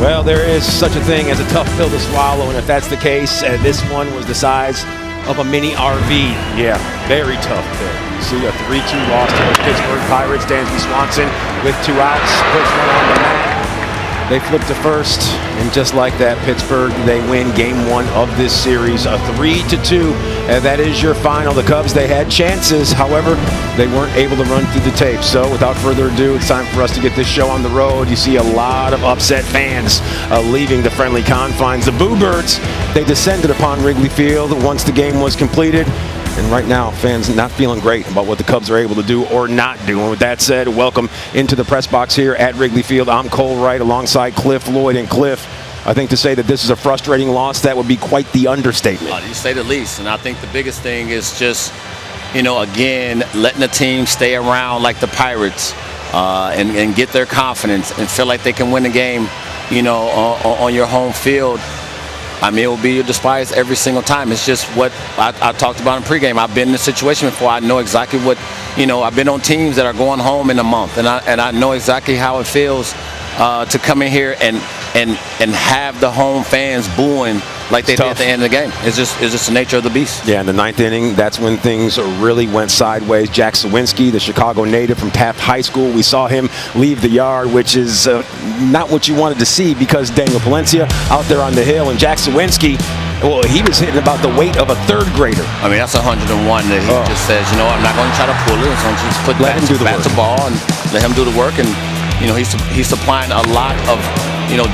Well, there is such a thing as a tough pill to swallow, and if that's the case, this one was the size of a mini RV. Yeah, very tough pill. You see a 3-2 loss to the Pittsburgh Pirates. Dansby Swanson with 2 outs, puts one on the mat. They flip to first, and just like that, Pittsburgh, they win game 1 of this series, a 3-2. And that is your final. The Cubs, they had chances. However, they weren't able to run through the tape. So without further ado, it's time for us to get this show on the road. You see a lot of upset fans leaving the friendly confines. The Boo Birds, they descended upon Wrigley Field once the game was completed. And right now, fans not feeling great about what the Cubs are able to do or not do. And with that said, welcome into the press box here at Wrigley Field. I'm Cole Wright alongside Cliff Floyd. And Cliff, I think to say that this is a frustrating loss, that would be quite the understatement. You say the least. And I think the biggest thing is just, again, letting the team stay around like the Pirates and get their confidence and feel like they can win the game, on your home field. I mean, it will be despised every single time. It's just what I talked about in pregame. I've been in this situation before. I know exactly what, I've been on teams that are going home in a month, and I know exactly how it feels to come in here and have the home fans booing like they did at the end of the game. It's just the nature of the beast. Yeah, in the 9th inning, that's when things really went sideways. Jack Sawinski, the Chicago native from Taft High School, we saw him leave the yard, which is not what you wanted to see, because Daniel Palencia out there on the hill, and Jack Sawinski, well, he was hitting about the weight of a 3rd grader. I mean, that's 101 that he just says, I'm not going to try to pull it. I'm going to just put bat to ball and let him do the work. And, he's supplying a lot of,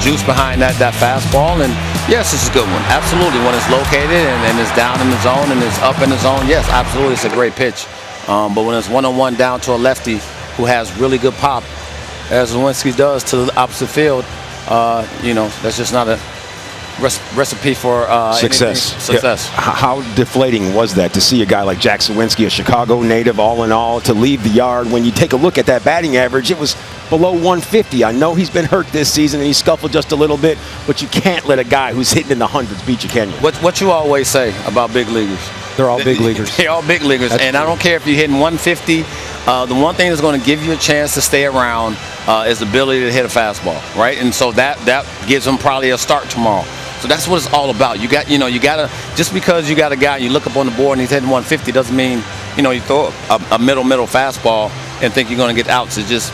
juice behind that fastball. And, yes, this is a good one. Absolutely. When it's located and it's down in the zone and it's up in the zone, yes, absolutely, it's a great pitch. But when it's 1-on-1 down to a lefty who has really good pop, as Lewinsky does to the opposite field, that's just not a recipe for success. Yeah. How deflating was that to see a guy like Jack Sawinski, a Chicago native, all in all, to leave the yard? When you take a look at that batting average, it was below 150. I know he's been hurt this season and he scuffled just a little bit, but you can't let a guy who's hitting in the hundreds beat you, can you? What you always say about big leaguers? They're all big leaguers. They're all big leaguers. That's true. I don't care if you're hitting 150. The one thing that's going to give you a chance to stay around is the ability to hit a fastball, right? And so that gives them probably a start tomorrow. So that's what it's all about. You got to, just because you got a guy, you look up on the board and he's hitting 150 doesn't mean, you throw a middle fastball and think you're going to get outs. It's just,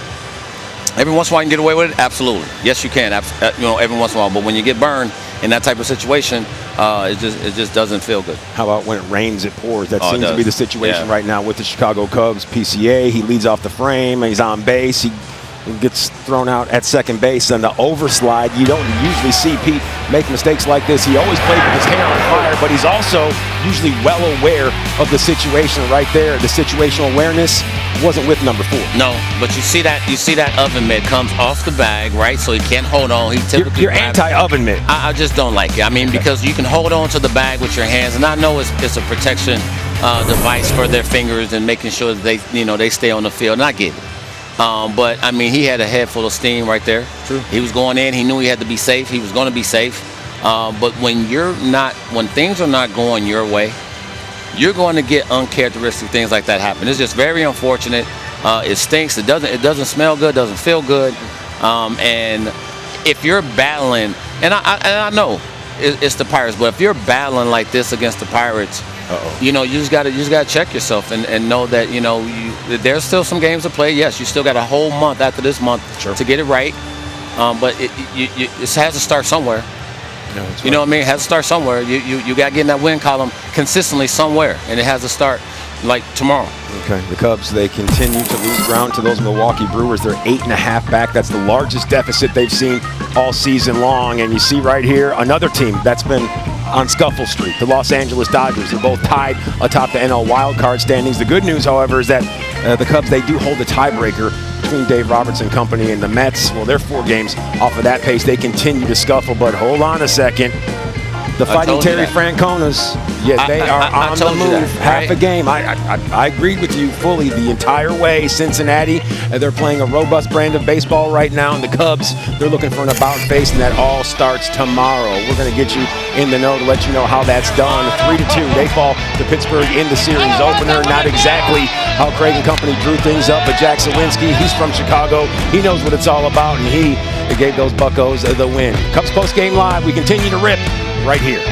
every once in a while you can get away with it. Absolutely. Yes, you can. Every once in a while. But when you get burned in that type of situation, it just doesn't feel good. How about when it rains, it pours? That seems to be the situation right now with the Chicago Cubs. PCA, he leads off the frame, and he's on base. He gets thrown out at second base, and the overslide. You don't usually see Pete make mistakes like this. He always played with his hair on fire, but he's also usually well aware of the situation right there. The situational awareness wasn't with number 4. No, but you see that oven mitt comes off the bag, right? So he can't hold on. He typically you're anti-oven mitt. I just don't like it. I mean, because you can hold on to the bag with your hands, and I know it's a protection device for their fingers and making sure that they stay on the field, and I get it. But, I mean, he had a head full of steam right there. True. He was going in. He knew he had to be safe. He was going to be safe. But when things are not going your way, you're going to get uncharacteristic things like that happen. It's just very unfortunate. It stinks. It doesn't smell good. Doesn't feel good. And if you're battling, and I know it's the Pirates, but if you're battling like this against the Pirates, you just gotta check yourself and know that there's still some games to play. Yes, you still got a whole month after this month to get it right. But it has to start somewhere. You know what I mean? It has to start somewhere. You got to get in that win column consistently somewhere, and it has to start like tomorrow. Okay, the Cubs, they continue to lose ground to those Milwaukee Brewers. They're 8.5 back. That's the largest deficit they've seen all season long. And you see right here another team that's been on scuffle streak, the Los Angeles Dodgers. They're both tied atop the NL wildcard standings. The good news, however, is that the Cubs, they do hold a tiebreaker between Dave Roberts and company and the Mets. Well, they're 4 games off of that pace. They continue to scuffle, but hold on a second. The Fighting Terry Franconas, yeah, they are on the move. Half a game. I agreed with you fully the entire way. Cincinnati, they're playing a robust brand of baseball right now, and the Cubs, they're looking for an about-face, and that all starts tomorrow. We're going to get you in the know to let you know how that's done. 3-2, they fall to Pittsburgh in the series opener. Not exactly how Craig and company drew things up, but Jack Sawinski, he's from Chicago. He knows what it's all about, and he gave those Buccos the win. Cubs Postgame Live, we continue to rip right here.